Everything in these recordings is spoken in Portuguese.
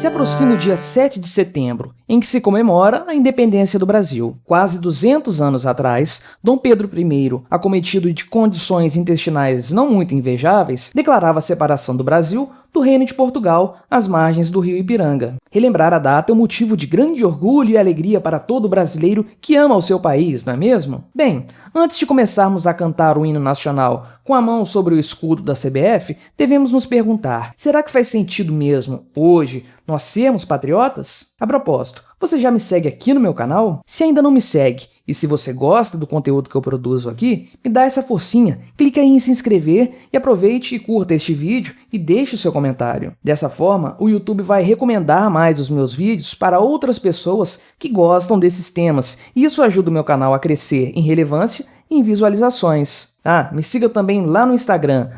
Se aproxima o dia 7 de setembro, em que se comemora a independência do Brasil. Quase 200 anos atrás, Dom Pedro I, acometido de condições intestinais não muito invejáveis, declarava a separação do Brasil do Reino de Portugal às margens do rio Ipiranga. Relembrar a data é um motivo de grande orgulho e alegria para todo brasileiro que ama o seu país, não é mesmo? Bem, antes de começarmos a cantar o hino nacional com a mão sobre o escudo da CBF, devemos nos perguntar: será que faz sentido mesmo, hoje, nós sermos patriotas? A propósito, você já me segue aqui no meu canal? Se ainda não me segue, e se você gosta do conteúdo que eu produzo aqui, me dá essa forcinha, clica aí em se inscrever e aproveite e curta este vídeo e deixe o seu comentário. Dessa forma, o YouTube vai recomendar mais os meus vídeos para outras pessoas que gostam desses temas, e isso ajuda o meu canal a crescer em relevância e em visualizações. Me siga também lá no Instagram,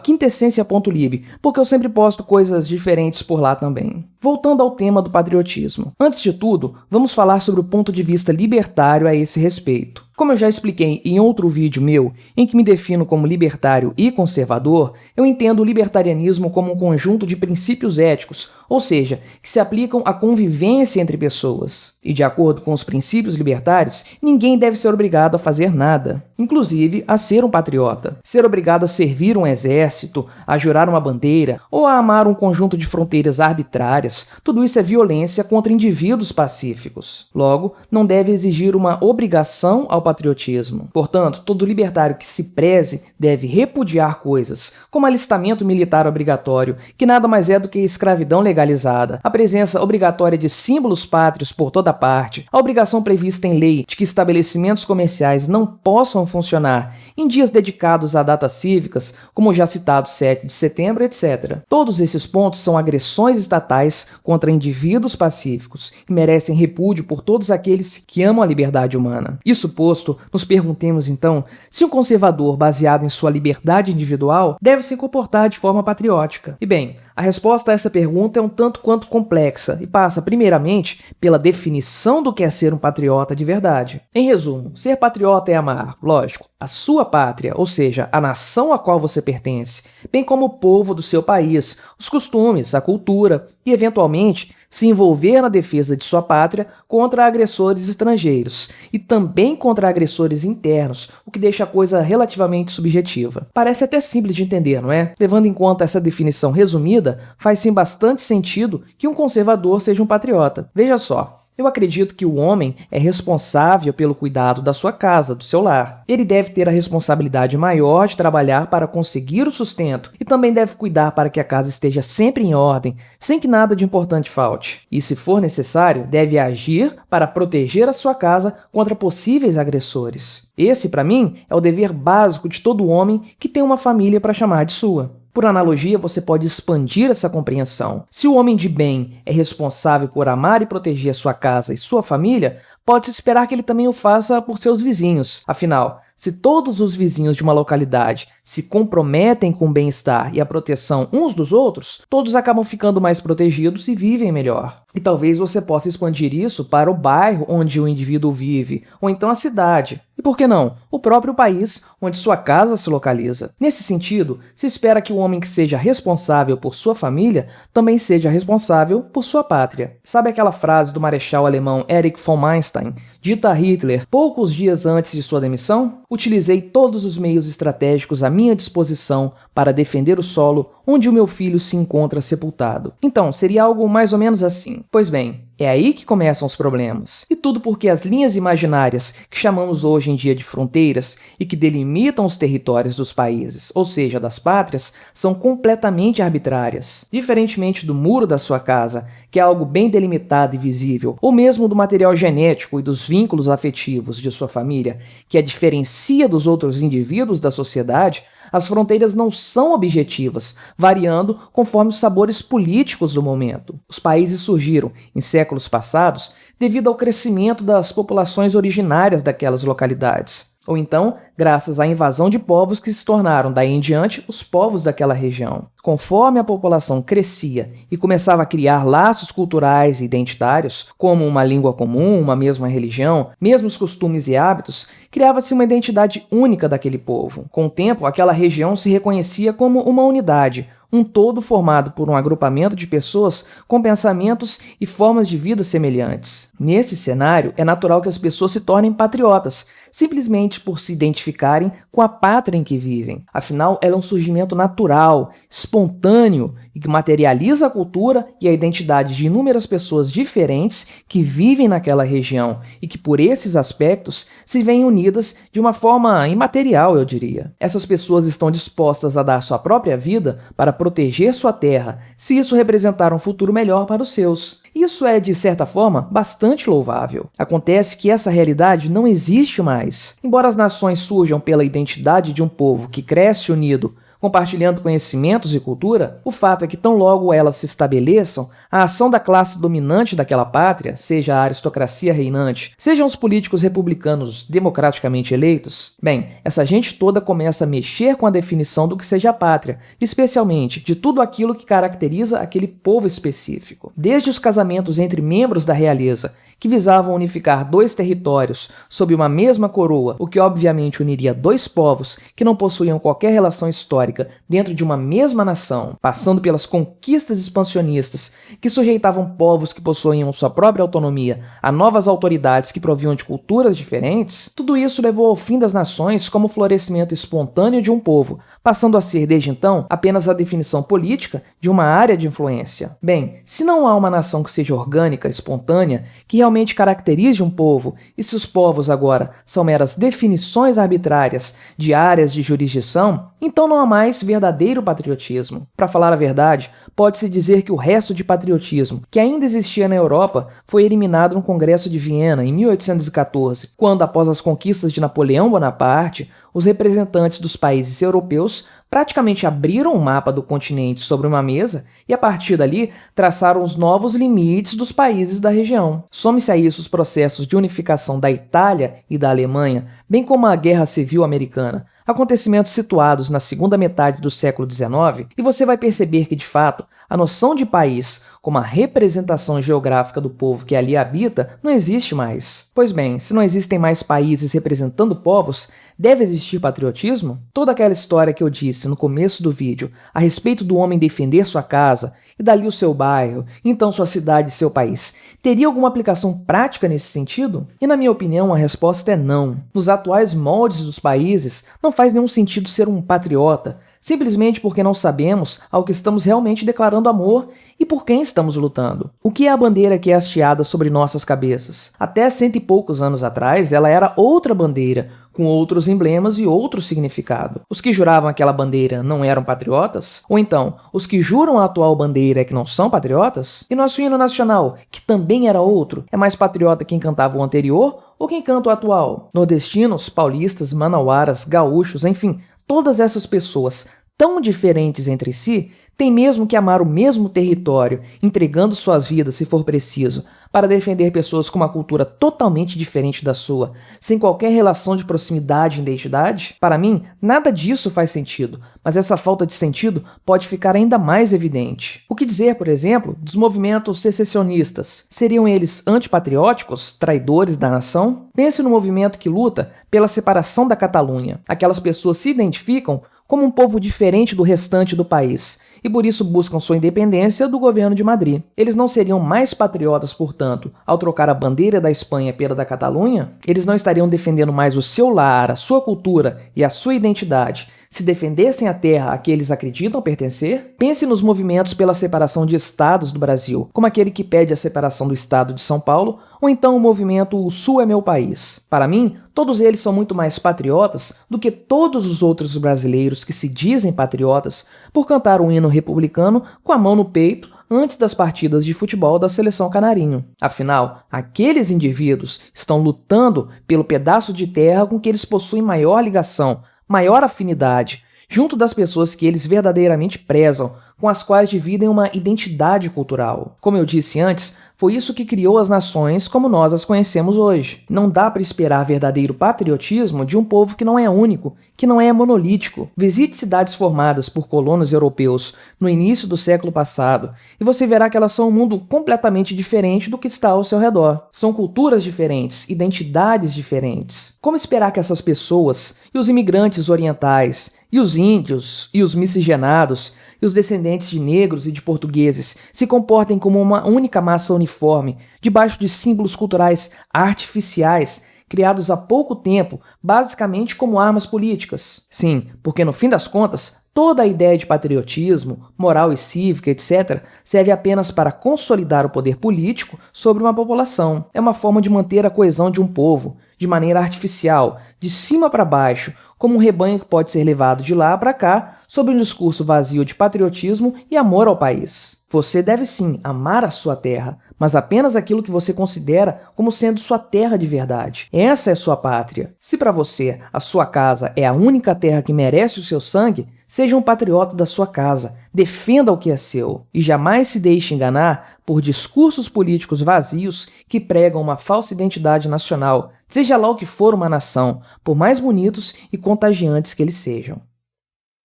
@quintessencia.lib, porque eu sempre posto coisas diferentes por lá também. Voltando ao tema do patriotismo. Antes de tudo, vamos falar sobre o ponto de vista libertário a esse respeito. Como eu já expliquei em outro vídeo meu, em que me defino como libertário e conservador, eu entendo o libertarianismo como um conjunto de princípios éticos, ou seja, que se aplicam à convivência entre pessoas. E de acordo com os princípios libertários, ninguém deve ser obrigado a fazer nada, inclusive a ser um patriota. Ser obrigado a servir um exército, a jurar uma bandeira ou a amar um conjunto de fronteiras arbitrárias, tudo isso é violência contra indivíduos pacíficos. Logo, não deve exigir uma obrigação ao patriotismo. Portanto, todo libertário que se preze deve repudiar coisas como alistamento militar obrigatório, que nada mais é do que escravidão legalizada, a presença obrigatória de símbolos pátrios por toda parte, a obrigação prevista em lei de que estabelecimentos comerciais não possam funcionar em dias dedicados a datas cívicas, como o já citado 7 de setembro, etc. Todos esses pontos são agressões estatais contra indivíduos pacíficos e merecem repúdio por todos aqueles que amam a liberdade humana. Isso posto, nos perguntemos então se um conservador baseado em sua liberdade individual deve se comportar de forma patriótica. E bem, a resposta a essa pergunta é um tanto quanto complexa e passa primeiramente pela definição do que é ser um patriota de verdade. Em resumo, ser patriota é amar, lógico, a sua pátria, ou seja, a nação a qual você pertence, bem como o povo do seu país, os costumes, a cultura e, eventualmente, se envolver na defesa de sua pátria contra agressores estrangeiros e também contra agressores internos, o que deixa a coisa relativamente subjetiva. Parece até simples de entender, não é? Levando em conta essa definição resumida, faz sim bastante sentido que um conservador seja um patriota. Veja só. Eu acredito que o homem é responsável pelo cuidado da sua casa, do seu lar. Ele deve ter a responsabilidade maior de trabalhar para conseguir o sustento e também deve cuidar para que a casa esteja sempre em ordem, sem que nada de importante falte. E, se for necessário, deve agir para proteger a sua casa contra possíveis agressores. Esse, para mim, é o dever básico de todo homem que tem uma família para chamar de sua. Por analogia, você pode expandir essa compreensão. Se o homem de bem é responsável por amar e proteger a sua casa e sua família, pode-se esperar que ele também o faça por seus vizinhos. Afinal, se todos os vizinhos de uma localidade se comprometem com o bem-estar e a proteção uns dos outros, todos acabam ficando mais protegidos e vivem melhor. E talvez você possa expandir isso para o bairro onde o indivíduo vive, ou então a cidade. E por que não? O próprio país onde sua casa se localiza. Nesse sentido, se espera que o homem que seja responsável por sua família também seja responsável por sua pátria. Sabe aquela frase do marechal alemão Erich von Manstein, dita a Hitler poucos dias antes de sua demissão? Utilizei todos os meios estratégicos à minha disposição para defender o solo onde o meu filho se encontra sepultado. Então, seria algo mais ou menos assim. Pois bem, é aí que começam os problemas. E tudo porque as linhas imaginárias que chamamos hoje em dia de fronteiras e que delimitam os territórios dos países, ou seja, das pátrias, são completamente arbitrárias. Diferentemente do muro da sua casa, que é algo bem delimitado e visível, ou mesmo do material genético e dos vínculos afetivos de sua família, que a diferencia dos outros indivíduos da sociedade, as fronteiras não são objetivas, variando conforme os sabores políticos do momento. Os países surgiram, em séculos passados, devido ao crescimento das populações originárias daquelas localidades. Ou então, graças à invasão de povos que se tornaram, daí em diante, os povos daquela região. Conforme a população crescia e começava a criar laços culturais e identitários, como uma língua comum, uma mesma religião, mesmos costumes e hábitos, criava-se uma identidade única daquele povo. Com o tempo, aquela região se reconhecia como uma unidade, um todo formado por um agrupamento de pessoas com pensamentos e formas de vida semelhantes. Nesse cenário, é natural que as pessoas se tornem patriotas, simplesmente por se identificarem com a pátria em que vivem. Afinal, ela é um surgimento natural, espontâneo e que materializa a cultura e a identidade de inúmeras pessoas diferentes que vivem naquela região e que, por esses aspectos, se veem unidas de uma forma imaterial, eu diria. Essas pessoas estão dispostas a dar sua própria vida para proteger sua terra, se isso representar um futuro melhor para os seus. Isso é, de certa forma, bastante louvável. Acontece que essa realidade não existe mais. Embora as nações surjam pela identidade de um povo que cresce unido, compartilhando conhecimentos e cultura, o fato é que tão logo elas se estabeleçam, a ação da classe dominante daquela pátria, seja a aristocracia reinante, sejam os políticos republicanos democraticamente eleitos, bem, essa gente toda começa a mexer com a definição do que seja a pátria, especialmente de tudo aquilo que caracteriza aquele povo específico. Desde os casamentos entre membros da realeza, que visavam unificar dois territórios sob uma mesma coroa, o que obviamente uniria dois povos que não possuíam qualquer relação histórica dentro de uma mesma nação, passando pelas conquistas expansionistas que sujeitavam povos que possuíam sua própria autonomia a novas autoridades que provinham de culturas diferentes, tudo isso levou ao fim das nações como o florescimento espontâneo de um povo, passando a ser, desde então, apenas a definição política de uma área de influência. Bem, se não há uma nação que seja orgânica, espontânea, que realmente caracterize um povo, e se os povos agora são meras definições arbitrárias de áreas de jurisdição, então não há mais verdadeiro patriotismo. Para falar a verdade, pode-se dizer que o resto de patriotismo que ainda existia na Europa foi eliminado no Congresso de Viena em 1814, quando, após as conquistas de Napoleão Bonaparte, os representantes dos países europeus praticamente abriram o mapa do continente sobre uma mesa e, a partir dali, traçaram os novos limites dos países da região. Some-se a isso os processos de unificação da Itália e da Alemanha, bem como a Guerra Civil Americana, acontecimentos situados na segunda metade do século XIX, e você vai perceber que, de fato, a noção de país como a representação geográfica do povo que ali habita não existe mais. Pois bem, se não existem mais países representando povos, deve existir patriotismo? Toda aquela história que eu disse no começo do vídeo a respeito do homem defender sua casa, e dali o seu bairro, então sua cidade e seu país, teria alguma aplicação prática nesse sentido? E na minha opinião a resposta é não. Nos atuais moldes dos países, não faz nenhum sentido ser um patriota, simplesmente porque não sabemos ao que estamos realmente declarando amor e por quem estamos lutando. O que é a bandeira que é hasteada sobre nossas cabeças? Até 100 e poucos anos atrás, ela era outra bandeira, com outros emblemas e outro significado. Os que juravam aquela bandeira não eram patriotas? Ou então, os que juram a atual bandeira é que não são patriotas? E nosso hino nacional, que também era outro, é mais patriota quem cantava o anterior ou quem canta o atual? Nordestinos, paulistas, manauaras, gaúchos, enfim, todas essas pessoas tão diferentes entre si têm mesmo que amar o mesmo território, entregando suas vidas se for preciso, para defender pessoas com uma cultura totalmente diferente da sua, sem qualquer relação de proximidade e identidade? Para mim, nada disso faz sentido, mas essa falta de sentido pode ficar ainda mais evidente. O que dizer, por exemplo, dos movimentos secessionistas? Seriam eles antipatrióticos, traidores da nação? Pense no movimento que luta pela separação da Catalunha. Aquelas pessoas se identificam como um povo diferente do restante do país, e por isso buscam sua independência do governo de Madrid. Eles não seriam mais patriotas, portanto, ao trocar a bandeira da Espanha pela da Catalunha? Eles não estariam defendendo mais o seu lar, a sua cultura e a sua identidade, se defendessem a terra a que eles acreditam pertencer? Pense nos movimentos pela separação de estados do Brasil, como aquele que pede a separação do estado de São Paulo, ou então o movimento O Sul é Meu País. Para mim, todos eles são muito mais patriotas do que todos os outros brasileiros que se dizem patriotas por cantar um hino republicano com a mão no peito antes das partidas de futebol da seleção canarinho. Afinal, aqueles indivíduos estão lutando pelo pedaço de terra com que eles possuem maior ligação, maior afinidade, junto das pessoas que eles verdadeiramente prezam, com as quais dividem uma identidade cultural. Como eu disse antes, foi isso que criou as nações como nós as conhecemos hoje. Não dá para esperar verdadeiro patriotismo de um povo que não é único, que não é monolítico. Visite cidades formadas por colonos europeus no início do século passado e você verá que elas são um mundo completamente diferente do que está ao seu redor. São culturas diferentes, identidades diferentes. Como esperar que essas pessoas, e os imigrantes orientais, e os índios, e os miscigenados, e os descendentes descendentes de negros e de portugueses se comportem como uma única massa uniforme, debaixo de símbolos culturais artificiais, criados há pouco tempo, basicamente como armas políticas. Sim, porque no fim das contas, toda a ideia de patriotismo, moral e cívica, etc., serve apenas para consolidar o poder político sobre uma população. É uma forma de manter a coesão de um povo, de maneira artificial, de cima para baixo, como um rebanho que pode ser levado de lá para cá, sob um discurso vazio de patriotismo e amor ao país. Você deve sim amar a sua terra, mas apenas aquilo que você considera como sendo sua terra de verdade. Essa é sua pátria. Se para você a sua casa é a única terra que merece o seu sangue, seja um patriota da sua casa, defenda o que é seu e jamais se deixe enganar por discursos políticos vazios que pregam uma falsa identidade nacional, seja lá o que for uma nação, por mais bonitos e contagiantes que eles sejam.